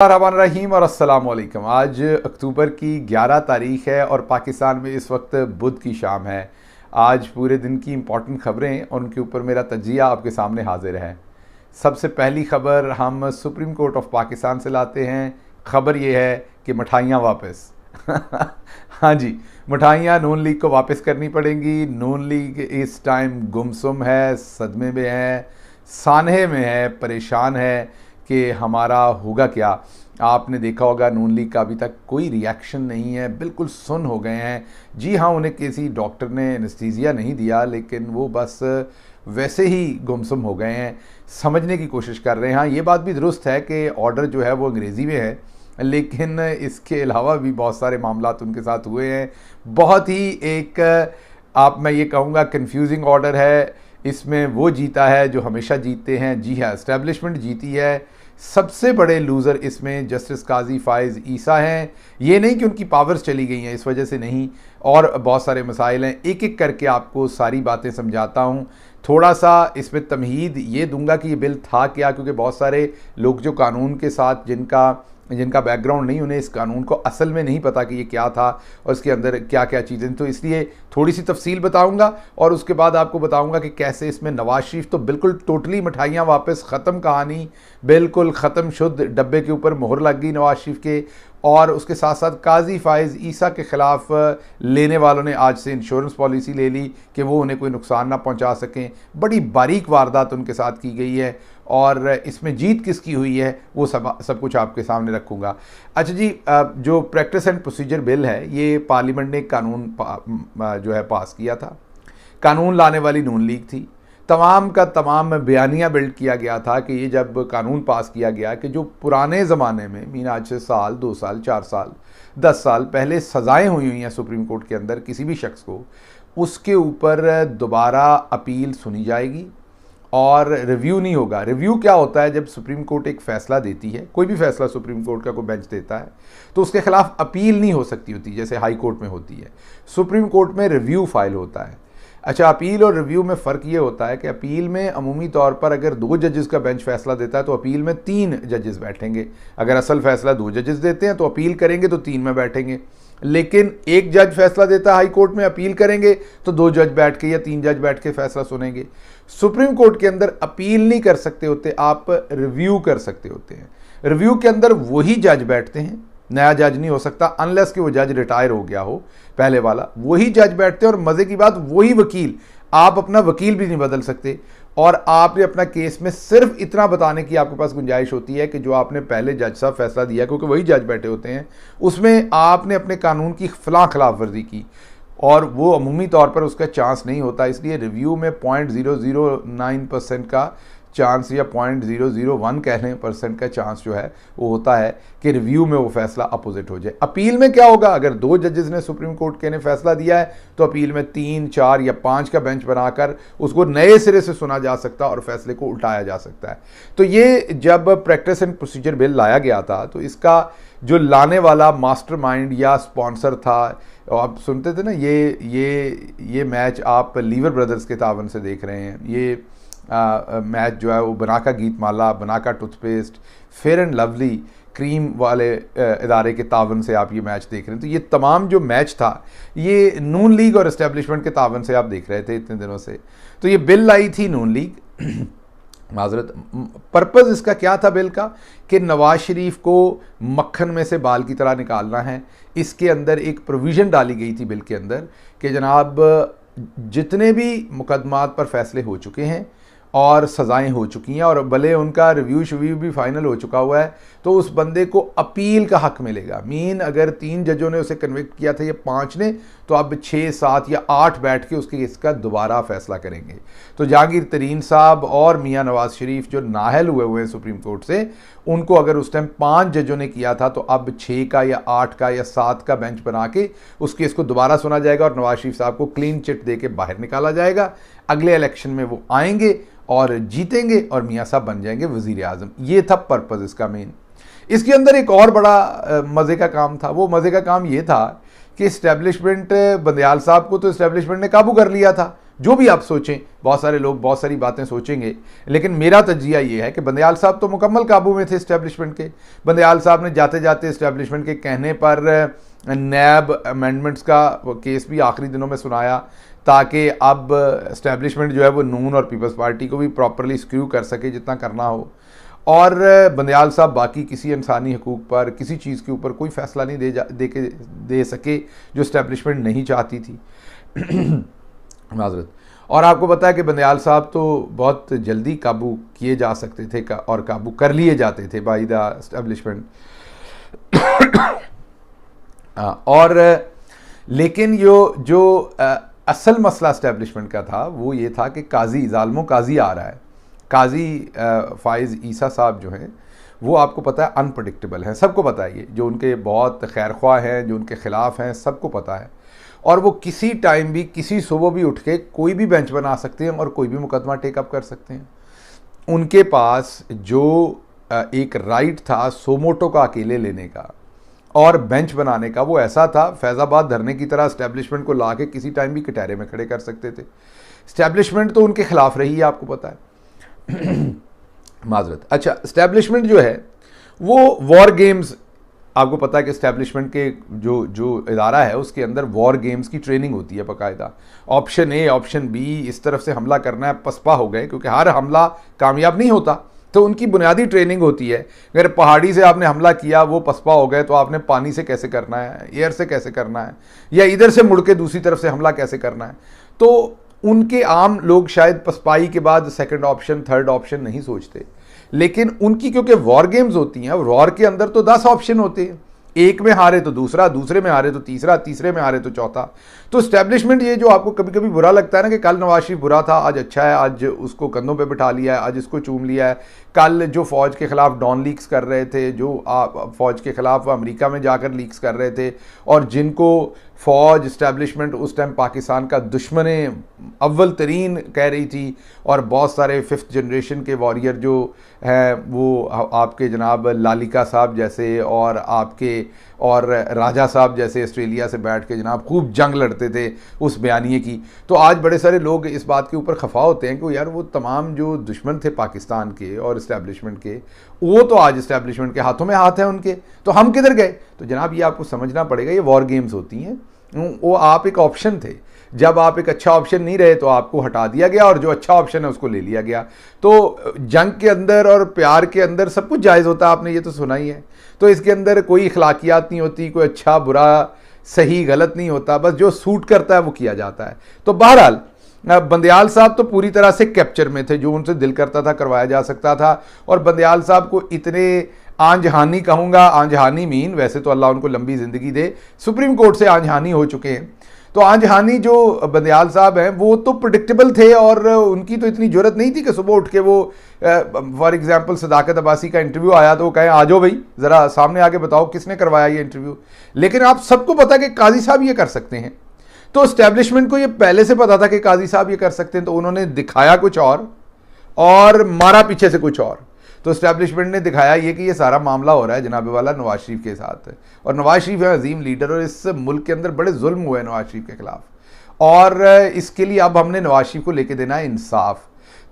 रहीम और अस्सलाम वालेकुम। आज अक्टूबर की 11 तारीख है और पाकिस्तान में इस वक्त बुध की शाम है। आज पूरे दिन की इम्पॉर्टेंट खबरें और उनके ऊपर मेरा तजिया आपके सामने हाजिर है। सबसे पहली खबर हम सुप्रीम कोर्ट ऑफ पाकिस्तान से लाते हैं। खबर ये है कि मिठाइयाँ वापस हाँ जी, मिठाइयाँ नून लीग को वापस करनी पड़ेंगी। नून लीग इस टाइम गुमसुम है, सदमे में है, सानहे में है, परेशान है कि हमारा होगा क्या। आपने देखा होगा नून लीग का अभी तक कोई रिएक्शन नहीं है, बिल्कुल सुन्न हो गए हैं। जी हाँ, उन्हें किसी डॉक्टर ने एनेस्थीसिया नहीं दिया, लेकिन वो बस वैसे ही गुमसुम हो गए हैं, समझने की कोशिश कर रहे हैं। हाँ, ये बात भी दुरुस्त है कि ऑर्डर जो है वो अंग्रेज़ी में है, लेकिन इसके अलावा भी बहुत सारे मामलात उनके साथ हुए हैं। बहुत ही एक मैं ये कहूँगा कन्फ्यूजिंग ऑर्डर है। इसमें वो जीता है जो हमेशा जीतते हैं। जी हाँ, एस्टेब्लिशमेंट जीती है। सबसे बड़े लूज़र इसमें जस्टिस काजी फ़ाइज़ ईसा हैं। ये नहीं कि उनकी पावर्स चली गई हैं, इस वजह से नहीं, और बहुत सारे मसाइल हैं। एक एक करके आपको सारी बातें समझाता हूँ। थोड़ा सा इसमें तमहीद ये दूंगा कि ये बिल था क्या, क्योंकि बहुत सारे लोग जो कानून के साथ जिनका बैकग्राउंड नहीं, उन्हें इस कानून को असल में नहीं पता कि ये क्या था और इसके अंदर क्या क्या चीज़ें। तो इसलिए थोड़ी सी तफसील बताऊंगा और उसके बाद आपको बताऊंगा कि कैसे इसमें नवाज शरीफ तो बिल्कुल टोटली मिठाइयाँ वापस, ख़त्म कहानी, बिल्कुल ख़त्म, शुद्ध डब्बे के ऊपर मोहर लग गई नवाज शरीफ के। और उसके साथ साथ काजी फ़ाइज़ ईसा के ख़िलाफ़ लेने वालों ने आज से इंश्योरेंस पॉलिसी ले ली कि वो उन्हें कोई नुकसान ना पहुंचा सकें। बड़ी बारीक वारदात उनके साथ की गई है और इसमें जीत किसकी हुई है वो सब कुछ आपके सामने रखूँगा। अच्छा जी, जो प्रैक्टिस एंड प्रोसीजर बिल है, ये पार्लियामेंट ने कानून जो है पास किया था। कानून लाने वाली नून लीग थी। तमाम का तमाम बयानिया बिल्ड किया गया था कि ये जब कानून पास किया गया कि जो पुराने ज़माने में, मीन आज से साल, 2 साल, 4 साल, 10 साल पहले सज़ाएँ हुई हैं सुप्रीम कोर्ट के अंदर किसी भी शख्स को, उसके ऊपर दोबारा अपील सुनी जाएगी और रिव्यू नहीं होगा। रिव्यू क्या होता है? जब सुप्रीम कोर्ट एक फ़ैसला देती है, कोई भी फ़ैसला सुप्रीम कोर्ट का कोई बेंच देता है, तो उसके ख़िलाफ़ अपील नहीं हो सकती होती जैसे हाई कोर्ट में होती है। सुप्रीम कोर्ट में रिव्यू फाइल होता है। अच्छा, अपील और रिव्यू में फ़र्क ये होता है कि अपील में अमूमी तौर पर अगर 2 जजेस का बेंच फ़ैसला देता है तो अपील में 3 जजेस बैठेंगे। अगर असल फ़ैसला 2 जजेस देते हैं तो अपील करेंगे तो 3 में बैठेंगे। लेकिन एक जज फैसला देता है हाई कोर्ट में, अपील करेंगे तो 2 जज बैठ के या 3 जज बैठ के फैसला सुनेंगे। सुप्रीम कोर्ट के अंदर अपील नहीं कर सकते होते, आप रिव्यू कर सकते होते हैं। रिव्यू के अंदर वही जज बैठते हैं, नया जज नहीं हो सकता अनलेस कि वो जज रिटायर हो गया हो, पहले वाला वही जज बैठते हैं। और मज़े की बात, वही वकील, आप अपना वकील भी नहीं बदल सकते और आपने अपना केस में सिर्फ इतना बताने की आपके पास गुंजाइश होती है कि जो आपने पहले जज साहब फैसला दिया, क्योंकि वही जज बैठे होते हैं, उसमें आपने अपने कानून की खिलाफ वर्जी की और वो अमूमी तौर पर उसका चांस नहीं होता। इसलिए रिव्यू में 0.009% का चांस या 0.001 कह लें % का चांस जो है वो होता है कि रिव्यू में वो फैसला अपोजिट हो जाए। अपील में क्या होगा? अगर 2 जजेस ने सुप्रीम कोर्ट के ने फैसला दिया है तो अपील में 3, 4 या 5 का बेंच बनाकर उसको नए सिरे से सुना जा सकता है और फैसले को उल्टाया जा सकता है। तो ये जब प्रैक्टिस एंड प्रोसीजर बिल लाया गया था तो इसका जो लाने वाला मास्टरमाइंड या स्पॉन्सर था, आप सुनते थे ना, ये मैच आप लीवर ब्रदर्स के तावन से देख रहे हैं। ये मैच जो है वो Binaca Geetmala, Binaca toothpaste, fair and lovely cream वाले इदारे के तावन से आप ये मैच देख रहे हैं। तो ये तमाम जो मैच था ये नून लीग और इस्टेब्लिशमेंट के तावन से आप देख रहे थे इतने दिनों से। तो ये बिल लाई थी नून लीग माजरत। पर्पज़ इसका क्या था बिल का? कि नवाज शरीफ को मक्खन में से बाल की तरह निकालना है। इसके अंदर एक प्रोविज़न डाली गई थी बिल के अंदर कि जनाब जितने भी मुकदमात पर फैसले हो चुके हैं और सज़ाएं हो चुकी हैं और भले उनका रिव्यू भी फाइनल हो चुका हुआ है, तो उस बंदे को अपील का हक मिलेगा। मीन अगर 3 जजों ने उसे कन्विक्ट किया था या 5 ने, तो अब 6, 7 या 8 बैठ के उसके इसका दोबारा फैसला करेंगे। तो जहांगीर तरीन साहब और मियां नवाज शरीफ जो नाहल हुए हैं सुप्रीम कोर्ट से, उनको अगर उस टाइम 5 जजों ने किया था तो अब 6 का या 8 का या 7 का बेंच बना के उस केस को दोबारा सुना जाएगा और नवाज शरीफ साहब को क्लीन चिट दे के बाहर निकाला जाएगा। अगले इलेक्शन में वो आएंगे और जीतेंगे और मियाँ साहब बन जाएंगे वज़ीर आज़म। ये था पर्पज़ इसका मेन। इसके अंदर एक और बड़ा मज़े का काम था। वो मज़े का काम ये था कि इस्टेब्लिशमेंट, बंदयाल साहब को तो इस्टेब्लिशमेंट ने काबू कर लिया था, जो भी आप सोचें, बहुत सारे लोग बहुत सारी बातें सोचेंगे, लेकिन मेरा तजिया ये है कि बंदयाल साहब तो मुकम्मल काबू में थे इस्टेब्लिशमेंट के। बंदयाल साहब ने जाते जाते इस्टेब्लिशमेंट के कहने पर नैब अमेंडमेंट्स का केस भी आखिरी दिनों में सुनाया, ताकि अब इस्टेब्लिशमेंट जो है वो नून और पीपल्स पार्टी को भी प्रॉपरली स्क्रू कर सके जितना करना हो। और बंदयाल साहब बाकी किसी इंसानी हकूक़ पर, किसी चीज़ के ऊपर कोई फ़ैसला नहीं दे सके जो इस्टेब्लिशमेंट नहीं चाहती थी। माजरत। और आपको पता है कि बंदयाल साहब तो बहुत जल्दी काबू किए जा सकते थे और काबू कर लिए जाते थे बाय द इस्टेब्लिशमेंट। और लेकिन जो असल मसला इस्टेब्लिशमेंट का था वो ये था कि काजी, ज़ालिमों काजी आ रहा है। काजी फ़ाइज़ ईसा साहब जो हैं वो आपको पता है अनप्रडिक्टेबल हैं, सबको पता है ये, जो उनके बहुत खैरख्वाह हैं, जो उनके ख़िलाफ़ हैं, सबको पता है। और वो किसी टाइम भी, किसी सुबह भी उठ के कोई भी बेंच बना सकते हैं और कोई भी मुकदमा टेकअप कर सकते हैं। उनके पास जो एक राइट था सोमोटो का अकेले लेने का और बेंच बनाने का, वो ऐसा था फैज़ाबाद धरने की तरह इस्टेब्लिशमेंट को ला के किसी टाइम भी कटहरे में खड़े कर सकते थे। इस्टेब्लिशमेंट तो उनके खिलाफ रही है, आपको पता है। माजरत। अच्छा, इस्टेब्लिशमेंट जो है वो वॉर गेम्स, आपको पता है कि इस्टेब्लिशमेंट के जो इदारा है उसके अंदर वॉर गेम्स की ट्रेनिंग होती है बाकायदा। ऑप्शन ए, ऑप्शन बी, इस तरफ से हमला करना है, पसपा हो गए, क्योंकि हर हमला कामयाब नहीं होता, तो उनकी बुनियादी ट्रेनिंग होती है। अगर पहाड़ी से आपने हमला किया, वो पसपा हो गए, तो आपने पानी से कैसे करना है, एयर से कैसे करना है, या इधर से मुड़ के दूसरी तरफ से हमला कैसे करना है। तो उनके आम लोग शायद पसपाई के बाद सेकंड ऑप्शन, थर्ड ऑप्शन नहीं सोचते, लेकिन उनकी क्योंकि वॉर गेम्स होती हैं, वॉर के अंदर तो 10 ऑप्शन होते हैं। एक में हारे तो दूसरा, दूसरे में हारे तो तीसरा, तीसरे में हारे तो चौथा। तो इस्टेब्लिशमेंट, ये जो आपको कभी कभी बुरा लगता है ना कि कल नवाज शरीफ बुरा था, आज अच्छा है, आज उसको कंधों पे बिठा लिया है, आज इसको चूम लिया है। कल जो फ़ौज के ख़िलाफ़ डॉन लीक्स कर रहे थे, जो फ़ौज के ख़िलाफ़ अमेरिका में जाकर लीक्स कर रहे थे, और जिनको फ़ौज इस्टेब्लिशमेंट उस टाइम पाकिस्तान का दुश्मन अव्वल तरीन कह रही थी, और बहुत सारे 5th जनरेशन के वॉरियर जो हैं वो आपके जनाब लालिका साहब जैसे और राजा साहब जैसे ऑस्ट्रेलिया से बैठ के जनाब खूब जंग लड़ते थे उस बयानिए की। तो आज बड़े सारे लोग इस बात के ऊपर खफा होते हैं कि यार वो तमाम जो दुश्मन थे पाकिस्तान के और इस्टेब्लिशमेंट के, वो तो आज इस्टेब्लिशमेंट के हाथों में हाथ हैं उनके, तो हम किधर गए। तो जनाब ये आपको समझना पड़ेगा, ये वॉर गेम्स होती हैं। वो आप एक ऑप्शन थे, जब आप एक अच्छा ऑप्शन नहीं रहे तो आपको हटा दिया गया, और जो अच्छा ऑप्शन है उसको ले लिया गया। तो जंग के अंदर और प्यार के अंदर सब कुछ जायज़ होता है, आपने ये तो सुना ही है। तो इसके अंदर कोई इखलाकियात नहीं होती, कोई अच्छा बुरा सही गलत नहीं होता, बस जो सूट करता है वो किया जाता है। तो बहरहाल बंदयाल साहब तो पूरी तरह से कैप्चर में थे, जो उनसे दिल करता था करवाया जा सकता था। और बंदयाल साहब को इतने आंजहानी कहूँगा, आंजहानी मीन, वैसे तो अल्लाह उनको लंबी ज़िंदगी दे, सुप्रीम कोर्ट से आंजहानी हो चुके हैं। तो आंजहानी जो बंदयाल साहब हैं वो तो प्रेडिक्टेबल थे, और उनकी तो इतनी ज़रूरत नहीं थी कि सुबह उठ के वो फॉर एग्जांपल सदाकत अब्बासी का इंटरव्यू आया तो वो कहें आ जाओ भाई ज़रा सामने आके बताओ किसने करवाया ये इंटरव्यू। लेकिन आप सबको पता कि काजी साहब ये कर सकते हैं, तो इस्टेब्लिशमेंट को ये पहले से पता था कि काजी साहब ये कर सकते हैं, तो उन्होंने दिखाया कुछ और मारा पीछे से कुछ और। तो इस्टेब्लिशमेंट ने दिखाया ये कि ये सारा मामला हो रहा है जनाब वाला नवाज शरीफ के साथ, और नवाज शरीफ है अजीम लीडर, और इस मुल्क के अंदर बड़े जुल्म हुए नवाज शरीफ के खिलाफ, और इसके लिए अब हमने नवाज शरीफ को लेके देना है इंसाफ।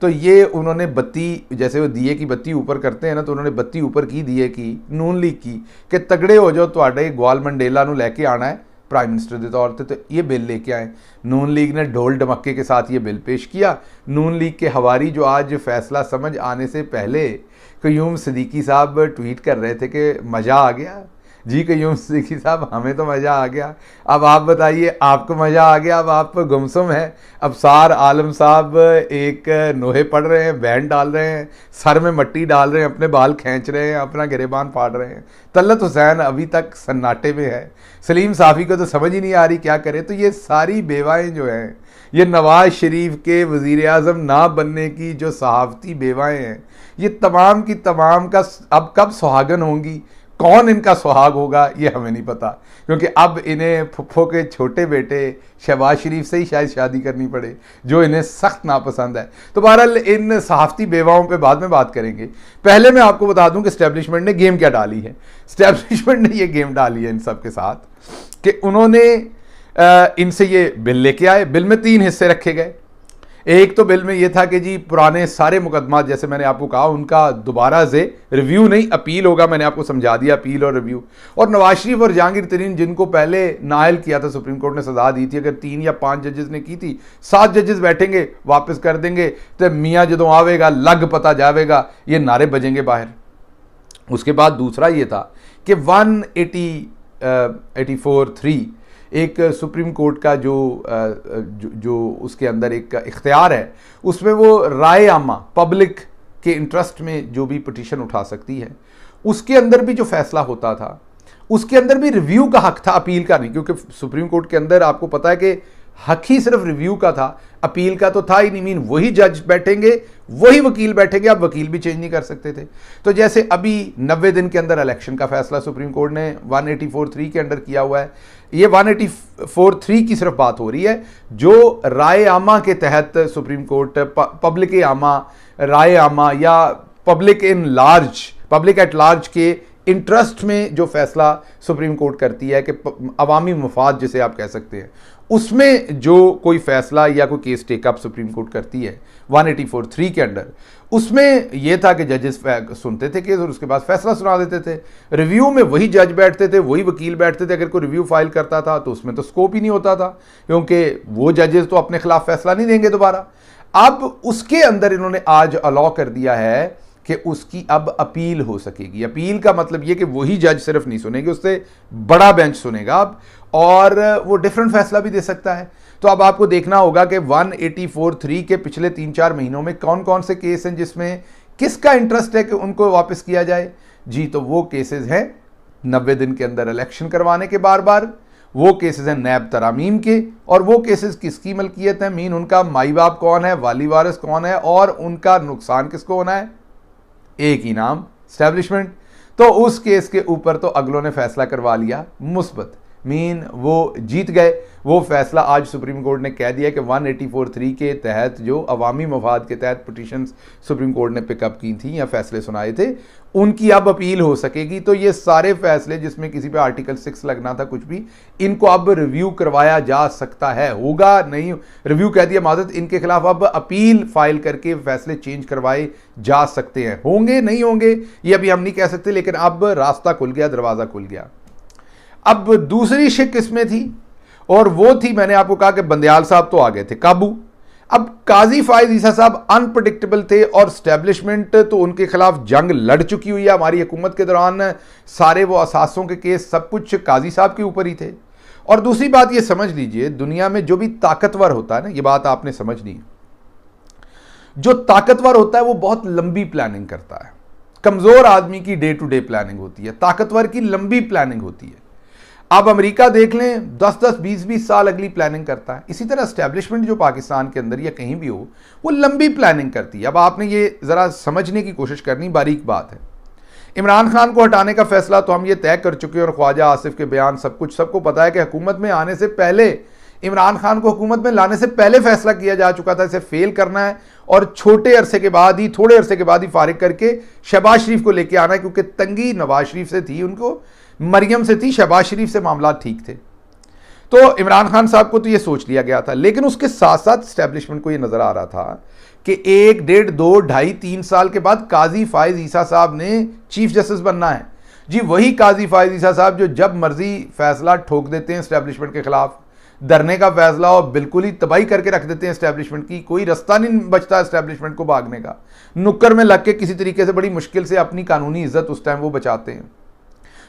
तो ये उन्होंने बत्ती, जैसे वो दिए की बत्ती ऊपर करते हैं ना, तो उन्होंने बत्ती ऊपर की दिए की नून लीग की कि तगड़े हो जाओ, तुहाडे ग्वाल मंडेला नू लैके आना है प्राइम मिनिस्टर के तौर पर, तो ये बिल लेके आए। नून लीग ने ढोल ढमक्के के साथ ये बिल पेश किया। नून लीग के हवारी जो आज फैसला समझ आने से पहले कयूम सिद्दीकी साहब ट्वीट कर रहे थे कि मज़ा आ गया जी, कयूम सिद्दीकी साहब हमें तो मज़ा आ गया, अब आप बताइए आपको मज़ा आ गया, अब आप गुमसुम हैं। अब सार आलम साहब एक नोहे पढ़ रहे हैं, बैंड डाल रहे हैं, सर में मट्टी डाल रहे हैं, अपने बाल खींच रहे हैं, अपना गिरेबान फाड़ रहे हैं। तलत हुसैन अभी तक सन्नाटे में है, सलीम साफ़ी को तो समझ ही नहीं आ रही क्या करे। तो ये सारी बेवाएँ जो हैं, ये नवाज शरीफ के वज़ीर आज़म ना बनने की जो सहाफ़ती बेवाएँ हैं, ये तमाम की तमाम का अब कब सुहागन होंगी, कौन इनका सुहाग होगा, ये हमें नहीं पता, क्योंकि अब इन्हें फुफ्फो के छोटे बेटे शहबाज शरीफ से ही शायद शादी करनी पड़े, जो इन्हें सख्त नापसंद है। तो बहरहाल इन सहाफ़ती बेवाओं पे बाद में बात करेंगे। पहले मैं आपको बता दूं कि इस्टेब्लिशमेंट ने गेम क्या डाली है। इस्टेब्लिशमेंट ने ये गेम डाली है इन सब के साथ कि उन्होंने इनसे ये बिल लेके आए। बिल में 3 हिस्से रखे गए। एक तो बिल में ये था कि जी पुराने सारे मुकदमा, जैसे मैंने आपको कहा, उनका दोबारा से रिव्यू नहीं, अपील होगा। मैंने आपको समझा दिया अपील और रिव्यू। और नवाज शरीफ और जहांगीर तरीन, जिनको पहले नाअहल किया था, सुप्रीम कोर्ट ने सजा दी थी, अगर 3 या 5 जजेस ने की थी, 7 जजेस बैठेंगे, वापस कर देंगे, तो मियाँ जदों आवेगा लग पता जावेगा, ये नारे बजेंगे बाहर। उसके बाद दूसरा ये था कि 184(3) एक सुप्रीम कोर्ट का जो उसके अंदर एक इख्तियार है, उसमें वो राय आमा, पब्लिक के इंटरेस्ट में जो भी पिटीशन उठा सकती है, उसके अंदर भी जो फैसला होता था, उसके अंदर भी रिव्यू का हक था, अपील का नहीं। क्योंकि सुप्रीम कोर्ट के अंदर आपको पता है कि हक ही सिर्फ रिव्यू का था, अपील का तो था ही नहीं। मीन वही जज बैठेंगे, वही वकील बैठेंगे, आप वकील भी चेंज नहीं कर सकते थे। तो जैसे अभी 90 दिन के अंदर इलेक्शन का फैसला सुप्रीम कोर्ट ने 184(3) के अंदर किया हुआ है। ये 184(3) की सिर्फ बात हो रही है, जो राय आमा के तहत सुप्रीम कोर्ट पब्लिक आमा, राय आमा या पब्लिक एट लार्ज के इंटरेस्ट में जो फैसला सुप्रीम कोर्ट करती है, कि अवामी मफाद जिसे आप कह सकते हैं, उसमें जो कोई फैसला या कोई केस टेकअप सुप्रीम कोर्ट करती है 184(3) के अंडर, उसमें यह था कि जजेस सुनते थे केस और उसके बाद फैसला सुना देते थे। रिव्यू में वही जज बैठते थे, वही वकील बैठते थे। अगर कोई रिव्यू फाइल करता था तो उसमें तो स्कोप ही नहीं होता था, क्योंकि वो जजेस तो अपने खिलाफ फैसला नहीं देंगे दोबारा। अब उसके अंदर इन्होंने आज अलाउ कर दिया है कि उसकी अब अपील हो सकेगी। अपील का मतलब यह कि वही जज सिर्फ नहीं सुनेगी, उससे बड़ा बेंच सुनेगा अब, और वो डिफरेंट फैसला भी दे सकता है। तो अब आपको देखना होगा कि 184(3) के पिछले 3-4 महीनों में कौन कौन से केस हैं जिसमें किसका इंटरेस्ट है कि उनको वापस किया जाए। जी, तो वो केसेस हैं 90 दिन के अंदर इलेक्शन करवाने के बार बार, वो केसेस हैं नैब तरामीम के, और वो केसेस किसकी मलकियत है, मीन उनका माई बाप कौन है, वाली वारिस कौन है, और उनका नुकसान किसको होना है, एक ही नाम, एस्टैब्लिशमेंट। तो उस केस के ऊपर तो अगलों ने फैसला करवा लिया मुस्बत, मीन वो जीत गए। वो फैसला आज सुप्रीम कोर्ट ने कह दिया कि 184(3) के तहत जो अवामी मफाद के तहत पिटीशंस सुप्रीम कोर्ट ने पिकअप की थी या फैसले सुनाए थे, उनकी अब अपील हो सकेगी। तो ये सारे फैसले जिसमें किसी पे आर्टिकल 6 लगना था, कुछ भी, इनको अब रिव्यू करवाया जा सकता है। होगा नहीं, रिव्यू कह दिया मादत, इनके खिलाफ अब अपील फाइल करके फैसले चेंज करवाए जा सकते हैं। होंगे नहीं होंगे ये अभी हम नहीं कह सकते, लेकिन अब रास्ता खुल गया, दरवाज़ा खुल गया। अब दूसरी शिक इसमें थी, और वो थी, मैंने आपको कहा कि बंदयाल साहब तो आ गए थे काबू। अब काजी फायज ईसा साहब अनप्रडिक्टेबल थे, और स्टैब्लिशमेंट तो उनके खिलाफ जंग लड़ चुकी हुई है। हमारी हुकूमत के दौरान सारे वो असासों के केस सब कुछ काजी साहब के ऊपर ही थे। और दूसरी बात ये समझ लीजिए, दुनिया में जो भी ताकतवर होता है ना, ये बात आपने समझनी है, जो ताकतवर होता है वो बहुत लंबी प्लानिंग करता है। कमजोर आदमी की डे टू डे प्लानिंग होती है, ताकतवर की लंबी प्लानिंग होती है। आप अमेरिका देख लें, 10-10, 20-20 साल अगली प्लानिंग करता है। इसी तरह एस्टैब्लिशमेंट जो पाकिस्तान के अंदर या कहीं भी हो, वो लंबी प्लानिंग करती है। अब आपने ये ज़रा समझने की कोशिश करनी, बारीक बात है। इमरान खान को हटाने का फैसला तो हम ये तय कर चुके हैं, और ख्वाजा आसिफ के बयान सब कुछ सबको पता है कि हुकूमत में आने से पहले, इमरान खान को हुकूमत में लाने से पहले फैसला किया जा चुका था इसे फेल करना है, और छोटे अरसे के बाद ही, थोड़े अरसे के बाद ही फारिग करके शहबाज शरीफ को लेके आना है, क्योंकि तंगी नवाज शरीफ से थी, उनको मरियम से थी, शहबाज शरीफ से मामला ठीक थे। तो इमरान खान साहब को तो ये सोच लिया गया था, लेकिन उसके साथ साथ एस्टैब्लिशमेंट को ये नजर आ रहा था कि 1, 1.5, 2, 2.5, 3 साल के बाद काजी फायज ईसा साहब ने चीफ जस्टिस बनना है। जी, वही काजी फायज ईसा साहब जो जब मर्जी फैसला ठोक देते हैं एस्टैब्लिशमेंट के खिलाफ, धरने का फैसला और बिल्कुल ही तबाही करके रख देते हैं एस्टैब्लिशमेंट की। कोई रास्ता नहीं बचता एस्टैब्लिशमेंट को भागने का, नुक्कर में लग के किसी तरीके से बड़ी मुश्किल से अपनी कानूनी इज्जत उस टाइम वो बचाते हैं।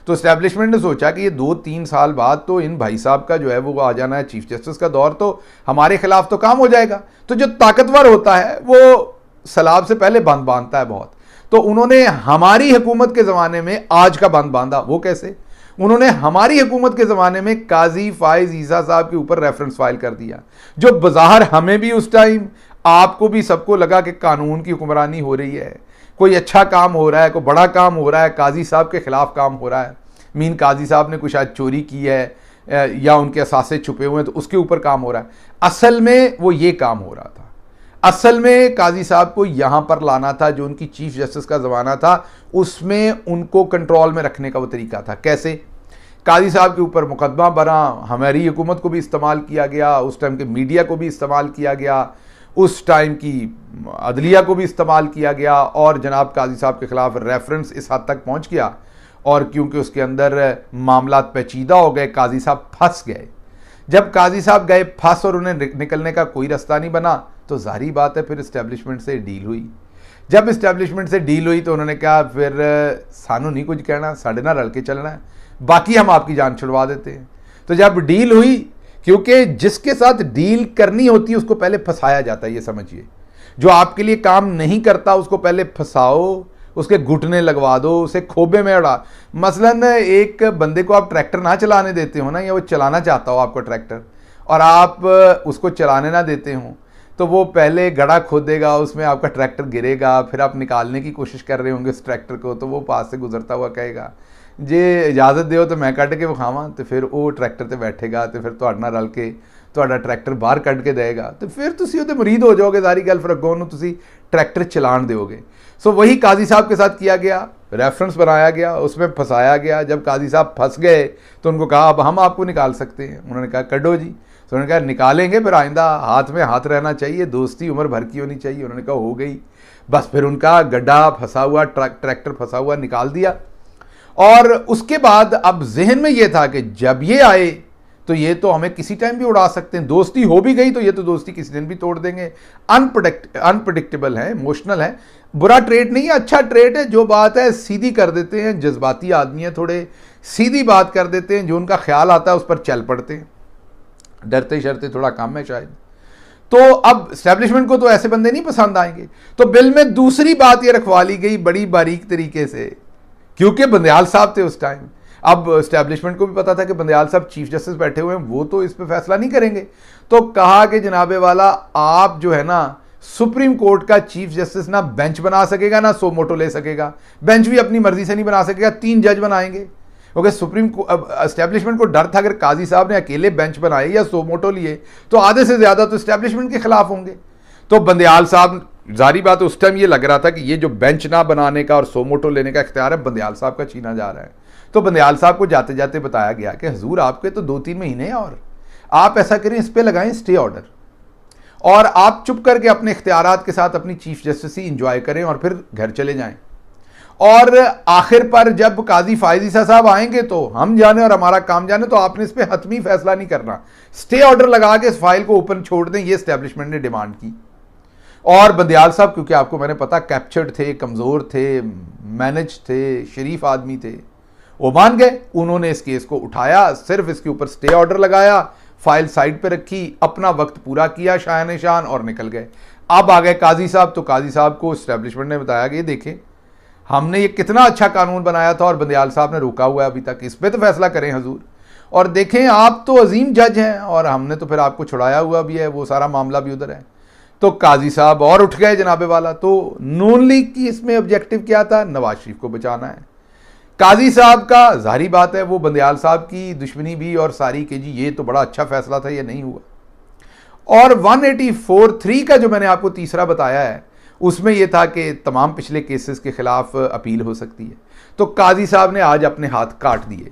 तो एस्टैब्लिशमेंट ने सोचा कि ये 2-3 साल बाद तो इन भाई साहब का जो है वो आ जाना है चीफ जस्टिस का दौर, तो हमारे खिलाफ तो काम हो जाएगा। तो जो ताकतवर होता है वो सलाब से पहले बंद बांधता है बहुत। तो उन्होंने हमारी हुकूमत के ज़माने में आज का बंद बांधा। वो कैसे? उन्होंने हमारी हुकूमत के ज़माने में काजी फायज ईसा साहब के ऊपर रेफरेंस फाइल कर दिया, जो बज़ाहिर हमें भी उस टाइम, आपको भी, सबको लगा कि कानून की हुक्मरानी हो रही है, कोई अच्छा काम हो रहा है, कोई बड़ा काम हो रहा है, काजी साहब के खिलाफ काम हो रहा है। मीन काजी साहब ने कुछ आज चोरी की है या उनके असासे छुपे हुए हैं तो उसके ऊपर काम हो रहा है। असल में वो ये काम हो रहा था। असल में काजी साहब को यहां पर लाना था, जो उनकी चीफ जस्टिस का ज़माना था उसमें उनको कंट्रोल में रखने का वो तरीका था। कैसे? काजी साहब के ऊपर मुकदमा बना, हमारी हुकूमत को भी इस्तेमाल किया गया, उस टाइम के मीडिया को भी इस्तेमाल किया गया, उस टाइम की अदलिया को भी इस्तेमाल किया गया और जनाब काजी साहब के ख़िलाफ़ रेफरेंस इस हद तक पहुँच गया, और क्योंकि उसके अंदर मामला पेचीदा हो गए, काजी साहब फंस गए। जब काजी साहब गए फंस और उन्हें निकलने का कोई रास्ता नहीं बना, तो जाहिर बात है फिर इस्टेब्लिशमेंट से डील हुई। जब इस्टेब्लिशमेंट से डील हुई तो उन्होंने कहा फिर सानू नहीं कुछ कहना, साढ़े ना रल के चलना है, बाकी हम आपकी जान छुड़वा देते हैं। तो जब डील हुई, क्योंकि जिसके साथ डील करनी होती है उसको पहले फंसाया जाता है, ये समझिए। जो आपके लिए काम नहीं करता उसको पहले फंसाओ, उसके घुटने लगवा दो, उसे खोबे में उड़ा। मसलन एक बंदे को आप ट्रैक्टर ना चलाने देते हो ना, या वो चलाना चाहता हो आपको ट्रैक्टर, और आप उसको चलाने ना देते हो, तो वो पहले गड्ढा खोदेगा, उसमें आपका ट्रैक्टर गिरेगा, फिर आप निकालने की कोशिश कर रहे होंगे उस ट्रैक्टर को, तो वो पास से गुजरता हुआ कहेगा जे इजाज़त दो तो मैं कट के विखावां, तो फिर वो ट्रैक्टर ते बैठेगा, तो फिर तुहाडे नाल रल के ਤੁਹਾਡਾ ट्रैक्टर बाहर कट के देगा, तो फिर तुसी ਉਹਦੇ मुरीद हो जाओगे, सारी गल फिर अगों ਨੂੰ ਤੁਸੀਂ ट्रैक्टर चलान दोगे। सो वही काजी साहब के साथ किया गया, रेफरेंस बनाया गया, उसमें फंसाया गया। जब काजी साहब फंस गए तो उनको कहा अब हम आपको निकाल सकते हैं। उन्होंने कहा कड्डो जी। तो उन्होंने कहा निकालेंगे, फिर आइंदा हाथ में हाथ रहना चाहिए, दोस्ती उम्र भर की होनी चाहिए। उन्होंने कहा हो गई। बस फिर उनका गड्ढा फंसा हुआ, ट्रैक्टर फंसा हुआ निकाल दिया। और उसके बाद अब जहन में ये था कि जब ये आए तो ये तो हमें किसी टाइम भी उड़ा सकते हैं, दोस्ती हो भी गई तो ये तो दोस्ती किसी दिन भी तोड़ देंगे। अनप्रडिक्टेबल है, इमोशनल है, बुरा ट्रेट नहीं है, अच्छा ट्रेट है। जो बात है सीधी कर देते हैं, जज्बाती आदमी है, थोड़े सीधी बात कर देते हैं, जो उनका ख्याल आता है उस पर चल पड़ते हैं, डरते शरते थोड़ा कम है शायद। तो अब एस्टेब्लिशमेंट को तो ऐसे बंदे नहीं पसंद आएंगे। तो बिल में दूसरी बात ये रखवा ली गई बड़ी बारीक तरीके से, क्योंकि बंदयाल साहब थे उस टाइम। अब एस्टेब्लिशमेंट को भी पता था कि बंदयाल साहब चीफ जस्टिस बैठे हुए हैं, वो तो इस पर फैसला नहीं करेंगे। तो कहा कि जनाबे वाला आप जो है ना सुप्रीम कोर्ट का चीफ जस्टिस ना बेंच बना सकेगा ना सो मोटो ले सकेगा। बेंच भी अपनी मर्जी से नहीं बना सकेगा, 3 जज बनाएंगे। क्योंकि सुप्रीम एस्टेब्लिशमेंट को डर था अगर काजी साहब ने अकेले बेंच बनाए या सो मोटो लिए तो आधे से ज्यादा तो एस्टेब्लिशमेंट के खिलाफ होंगे। तो बंदयाल साहब, जारी बात उस टाइम ये लग रहा था कि ये जो बेंच ना बनाने का और सो मोटो लेने का इख्तियार है बंदयाल साहब का छीना जा रहा है। तो बंदयाल साहब को जाते जाते बताया गया कि हुजूर आपके तो 2-3 महीने और आप ऐसा करें, इस पे लगाएं स्टे ऑर्डर, और आप चुप करके अपने इख्तियारात के साथ अपनी चीफ जस्टिस ही इंजॉय करें और फिर घर चले जाएं। और आखिर पर जब काजी फायजीसा साहब आएंगे तो हम जाने और हमारा काम जाने, तो आपने इस पर हतमी फैसला नहीं करना, स्टे ऑर्डर लगा के इस फाइल को ओपन छोड़ दें, ये एस्टेब्लिशमेंट ने डिमांड की। और बंदयाल साहब क्योंकि आपको मैंने पता कैप्चर्ड थे, कमज़ोर थे, मैनेज थे, शरीफ आदमी थे, वो मान गए। उन्होंने इस केस को उठाया, सिर्फ इसके ऊपर स्टे ऑर्डर लगाया, फाइल साइड पे रखी, अपना वक्त पूरा किया शान शान और निकल गए। अब आ गए काजी साहब। तो काजी साहब को एस्टेब्लिशमेंट ने बताया कि देखें हमने ये कितना अच्छा कानून बनाया था और बंदयाल साहब ने रोका हुआ है अभी तक, इस पर तो फैसला करें हजूर। और देखें आप तो अजीम जज हैं और हमने तो फिर आपको छुड़ाया हुआ भी है, वो सारा मामला भी उधर है। तो काजी साहब और उठ गए जनाबे वाला। तो नून लीग की इसमें ऑब्जेक्टिव क्या था? नवाज शरीफ को बचाना है। काजी साहब का जाहिर बात है वो बंदयाल साहब की दुश्मनी भी और सारी के जी ये तो बड़ा अच्छा फैसला था, ये नहीं हुआ। और 184(3) का जो मैंने आपको तीसरा बताया है उसमें यह था कि तमाम पिछले केसेस के खिलाफ अपील हो सकती है। तो काजी साहब ने आज अपने हाथ काट दिए,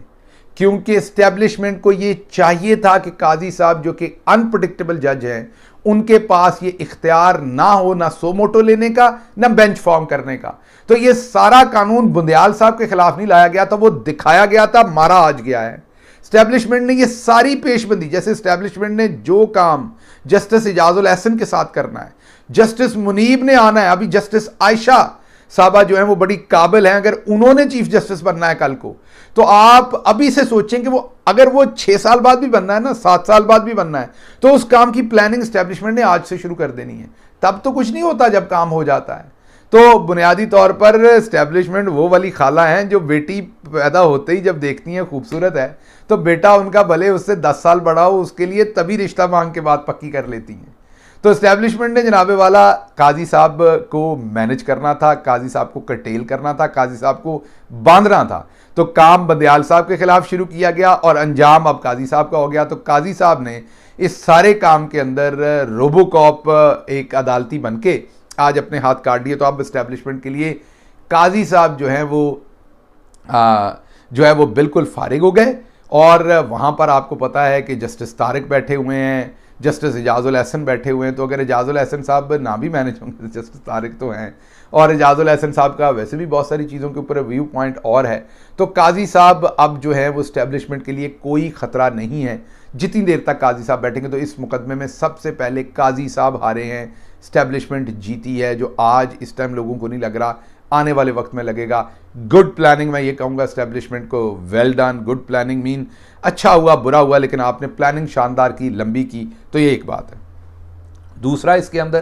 क्योंकि एस्टेब्लिशमेंट को ये चाहिए था कि काजी साहब जो कि अनप्रडिक्टेबल जज हैं उनके पास ये इख्तियार ना हो, ना सोमोटो लेने का ना बेंच फॉर्म करने का। तो ये सारा कानून बंदयाल साहब के खिलाफ नहीं लाया गया था, वो दिखाया गया था, मारा आज गया है। एस्टेब्लिशमेंट ने ये सारी पेशबंदी, जैसे एस्टेब्लिशमेंट ने जो काम जस्टिस इजाजुल एहसन के साथ करना है, जस्टिस मुनीब ने आना है, अभी जस्टिस आयशा साहबा जो है वो बड़ी काबिल हैं, अगर उन्होंने चीफ जस्टिस बनना है कल को, तो आप अभी से सोचें कि वो अगर वो 6 साल बाद भी बनना है ना, 7 साल बाद भी बनना है, तो उस काम की प्लानिंग एस्टेब्लिशमेंट ने आज से शुरू कर देनी है। तब तो कुछ नहीं होता जब काम हो जाता है। तो बुनियादी तौर पर एस्टेब्लिशमेंट वो वाली खाला हैं जो बेटी पैदा होते ही जब देखती हैं खूबसूरत है तो बेटा उनका भले उससे 10 साल बड़ा हो उसके लिए तभी रिश्ता मांग के बात पक्की कर लेती हैं। तो एस्टेब्लिशमेंट ने जनाबे वाला काजी साहब को मैनेज करना था, काजी साहब को कर्टेल करना था, काजी साहब को बांधना था। तो काम बंदयाल साहब के खिलाफ शुरू किया गया और अंजाम अब काजी साहब का हो गया। तो काजी साहब ने इस सारे काम के अंदर रोबोकॉप एक अदालती बन के आज अपने हाथ काट दिए। तो अब एस्टेब्लिशमेंट के लिए काजी साहब जो है वो बिल्कुल फारिग हो गए। और वहाँ पर आपको पता है कि जस्टिस तारिक बैठे हुए हैं, जस्टिस एजाजुल एहसन बैठे हुए हैं, तो अगर एजाजुल एहसन साहब ना भी मैनेज होंगे, जस्टिस तारिक तो हैं, और एजाजुल एहसन साहब का वैसे भी बहुत सारी चीज़ों के ऊपर व्यू पॉइंट और है, तो काजी साहब अब जो है वो इस्टेब्लिशमेंट के लिए कोई ख़तरा नहीं है। जितनी देर तक काजी साहब बैठेंगे, तो इस मुकदमे में सबसे पहले काजी साहब हारे हैं, इस्टेब्लिशमेंट जीती है, जो आज इस टाइम लोगों को नहीं लग रहा, आने वाले वक्त में लगेगा। गुड प्लानिंग, मैं ये कहूँगा इस्टेब्लिशमेंट को, well done, good planning mean अच्छा हुआ बुरा हुआ, लेकिन आपने प्लानिंग शानदार की, लंबी की, तो ये एक बात है। दूसरा इसके अंदर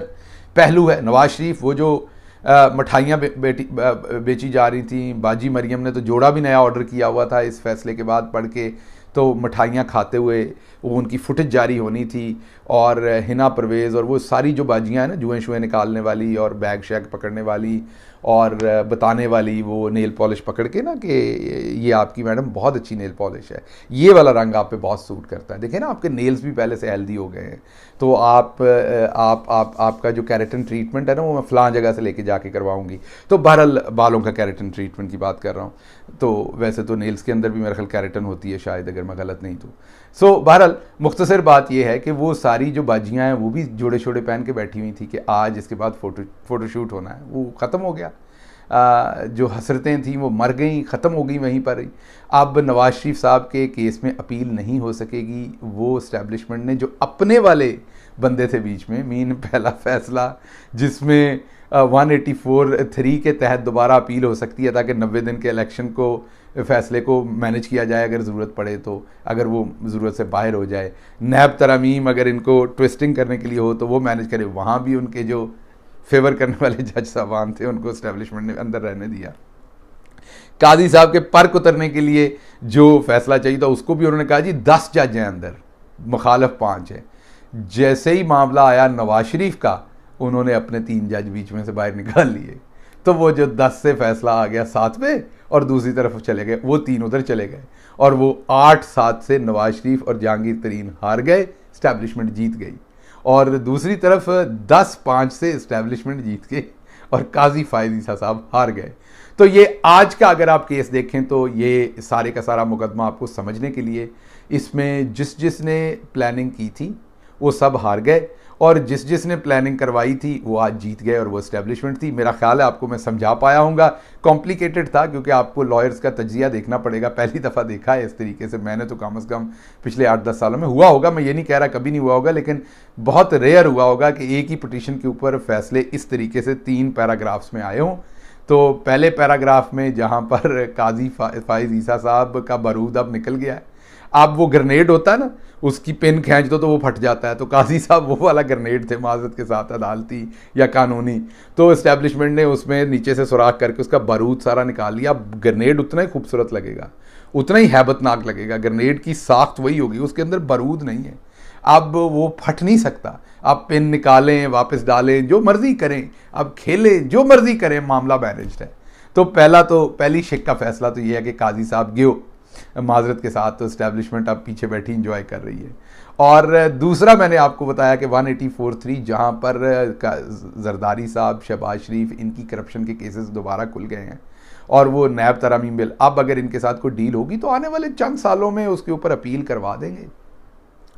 पहलू है नवाज शरीफ, वो जो मिठाइयाँ बेची जा रही थी, बाजी मरियम ने तो जोड़ा भी नया ऑर्डर किया हुआ था इस फैसले के बाद पढ़ के, तो मिठाइयाँ खाते हुए वो उनकी फुटेज जारी होनी थी, और हिना परवेज़ और वो सारी जो बाजियाँ हैं ना, जुएँ शुएँ निकालने वाली और बैग शैग पकड़ने वाली और बताने वाली, वो नेल पॉलिश पकड़ के ना कि ये आपकी मैडम बहुत अच्छी नेल पॉलिश है, ये वाला रंग आप पे बहुत सूट करता है, देखें ना आपके नेल्स भी पहले से हेल्दी हो गए हैं, तो आपका जो कैरेटन ट्रीटमेंट है ना, वो मैं फ़लाँ जगह से लेके जाके करवाऊंगी। तो बहरहाल बालों का कैरेटन ट्रीटमेंट की बात कर रहा हूँ, तो वैसे तो नेल्स के अंदर भी मेरा ख्याल कैरेटन होती है शायद, अगर मैं गलत नहीं तो। सो बहरहाल मुख्तसर बात यह है कि वो सारी जो बाजियाँ हैं वो भी जोड़े शोड़े पहन के बैठी हुई थी कि आज इसके बाद फ़ोटोशूट होना है, वो ख़त्म हो गया। जो हसरतें थीं वो मर गई, ख़त्म हो गई वहीं पर ही। अब नवाज शरीफ साहब के केस में अपील नहीं हो सकेगी, वो इस्टेब्लिशमेंट ने जो अपने वाले बंदे थे बीच में, मीन पहला फैसला जिसमें 184(3) के तहत दोबारा अपील हो सकती है ताकि 90 दिन के इलेक्शन को, फैसले को मैनेज किया जाए अगर ज़रूरत पड़े तो, अगर वो ज़रूरत से बाहर हो जाए। नैब तरमीम अगर इनको ट्विस्टिंग करने के लिए हो तो वो मैनेज करे, वहाँ भी उनके जो फेवर करने वाले जज साहबान थे उनको इस्टेब्लिशमेंट ने अंदर रहने दिया। काजी साहब के पर्क उतरने के लिए जो फैसला चाहिए था उसको भी उन्होंने कहा जी 10 जज हैं अंदर, मुखालफ 5 है। जैसे ही मामला आया नवाज शरीफ का, उन्होंने अपने 3 जज बीच में से बाहर निकाल लिए, तो वो जो 10 से फैसला आ गया 7 पे और दूसरी तरफ चले गए, वो 3 उधर चले गए, और वो 8-7 से नवाज शरीफ और जहांगीर तरीन हार गए, इस्टेब्लिशमेंट जीत गई। और दूसरी तरफ 10-5 से इस्टेब्लिशमेंट जीत गई और काजी फायद ईसा साहब हार गए। तो ये आज का अगर आप केस देखें तो ये सारे का सारा मुकदमा आपको समझने के लिए, इसमें जिसने प्लानिंग की थी वो सब हार गए, और जिसने प्लानिंग करवाई थी वो आज जीत गए, और वो इस्टेब्लिशमेंट थी। मेरा ख्याल है आपको मैं समझा पाया हूँगा। कॉम्प्लिकेटेड था क्योंकि आपको लॉयर्स का तजिया देखना पड़ेगा, पहली दफ़ा देखा है इस तरीके से मैंने, तो कम अज़ कम पिछले 8-10 सालों में हुआ होगा, मैं ये नहीं कह रहा कभी नहीं हुआ होगा, लेकिन बहुत रेयर हुआ होगा कि एक ही पिटीशन के ऊपर फैसले इस तरीके से 3 पैराग्राफ्स में आए हों। तो पहले पैराग्राफ में जहाँ पर काजी फाइज ईसा साहब का बारूद अब निकल गया है, अब वो ग्रेनेड होता है ना, उसकी पिन खींच दो तो वो फट जाता है, तो काजी साहब वो वाला ग्रेनेड थे, माजरत के साथ, अदालती या कानूनी। तो इस्टेब्लिशमेंट ने उसमें नीचे से सुराख करके उसका बारूद सारा निकाल लिया। अब ग्रेनेड उतना ही खूबसूरत लगेगा, उतना ही हैबतनाक लगेगा, ग्रेनेड की साख्त वही होगी, उसके अंदर बारूद नहीं है, अब वो फट नहीं सकता। आप पिन निकालें, वापस डालें, जो मर्जी करें, अब खेलें, जो मर्जी करें, मामला मैनेज्ड है। तो पहली शिक का फैसला तो ये है कि काजी साहब गियो माजरत के साथ, तो इस्टेब्लिशमेंट अब पीछे बैठी इंजॉय कर रही है। और दूसरा मैंने आपको बताया कि 184(3) जहाँ पर जरदारी साहब, शहबाज शरीफ, इनकी करप्शन के केसेस दोबारा खुल गए हैं, और वो नैब तरामीम बिल, अब अगर इनके साथ कोई डील होगी तो आने वाले चंद सालों में उसके ऊपर अपील करवा देंगे,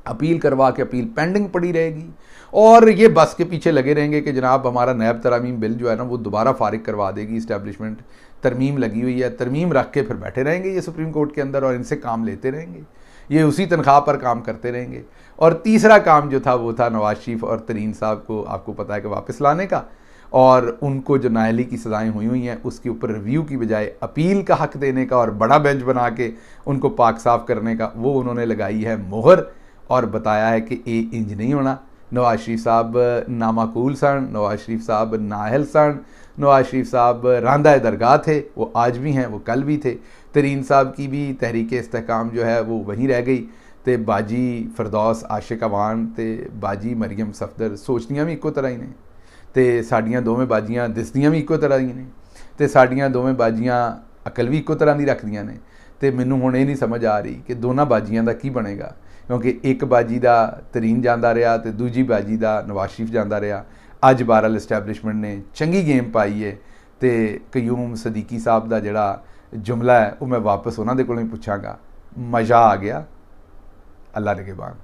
अपील करवा के अपील पेंडिंग पड़ी रहेगी, और ये बस के पीछे लगे रहेंगे कि जनाब हमारा नैब तरामीम बिल जो है ना वो दोबारा फारिग करवा देगी इस्टेब्लिशमेंट, तरमीम लगी हुई है, तरमीम रख के फिर बैठे रहेंगे ये सुप्रीम कोर्ट के अंदर, और इनसे काम लेते रहेंगे, ये उसी तनख्वाह पर काम करते रहेंगे। और तीसरा काम जो था वो था नवाज शरीफ और तरीन साहब को, आपको पता है कि वापस लाने का, और उनको जो नाअहली की सज़ाएँ हुई हैं उसके ऊपर रिव्यू की बजाय अपील का हक़ देने का और बड़ा बेंच बना के उनको पाक साफ करने का, वो उन्होंने लगाई है मोहर, और बताया है कि ये इंज नहीं होना। नवाज शरीफ साहब नामाकूल सन, नवाज शरीफ साहब नाअहल सन, नवाज शरीफ साहब रांदा दरगाह थे, वो आज भी हैं, वो कल भी थे। तरीन साहब की भी तहरीक इस्तेहकाम जो है वो वहीं रह गई, तो बाजी फरदौस आशिक अवान ते बाजी मरियम सफदर सोचदियां भी इक्को तरह ही ने, तो साड़ियाँ दोवें बाजियाँ दिसदियां भी इक्को तरह ही ने, तो साड़ियाँ दोवें बाजियाँ अकल भी इक्को तरह की रखदियां ने। तो मैनू हुण ये नहीं समझ आ रही कि दोनों बाजियां का की बनेगा, क्योंकि एक बाजी का तरीन जाता रहा तो दूजी बाजी का नवाज शरीफ जाता रहा। अज बहरहाल इस्टेब्लिशमेंट ने चंगी गेम पाई है, तो कयूम सदीकी साहब का जिहड़ा जुमला है वो मैं वापस उन्होंने कोलों ही पूछांगा, मज़ा आ गया, अल्लाह निगहबान।